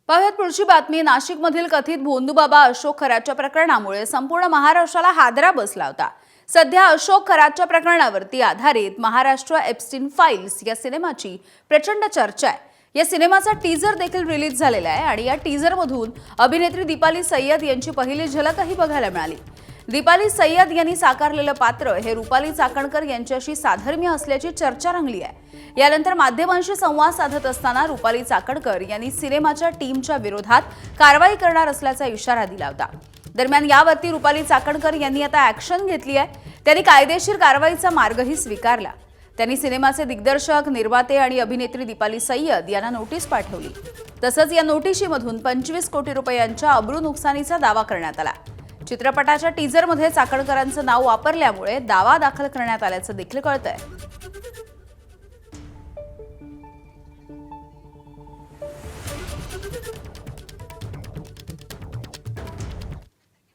पाहुयात पुढची बातमी। नाशिकमधील कथित भोंदूबाबा अशोक खरातच्या प्रकरणामुळे संपूर्ण महाराष्ट्राला हादरा बसला होता। सध्या अशोक खरातच्या प्रकरणावरती आधारित महाराष्ट्र एप्स्टीन फाइल्स या सिनेमाची प्रचंड चर्चा आहे। या सिनेमाचा टीजर देखील रिलीज झालेला आहे आणि या टीजरमधून अभिनेत्री दीपाली सय्यद यांची पहिली झलकही बघायला मिळाली। दीपाली सय्यद यांनी साकारलेलं पात्र हे रुपाली चाकणकर यांच्याशी साधर्म्य असल्याची चर्चा रंगली आहे। यानंतर माध्यमांशी संवाद साधत असताना रुपाली चाकणकर यांनी सिनेमाच्या टीमच्या विरोधात कारवाई करणार असल्याचा इशारा दिला होता। दरम्यान यावरती रुपाली चाकणकर यांनी आता ॲक्शन घेतली आहे। त्यांनी कायदेशीर कारवाईचा मार्गही स्वीकारला। त्यांनी सिनेमाचे दिग्दर्शक, निर्माते आणि अभिनेत्री दीपाली सय्यद यांना नोटीस पाठवली। तसंच या नोटिशीमधून 25 कोटी रुपयांच्या अब्रू नुकसानीचा दावा करण्यात आला। चित्रपटाच्या टीजरमध्ये चाकणकरांचं नाव वापरल्यामुळे दावा दाखल करण्यात आल्याचं देखील कळतंय।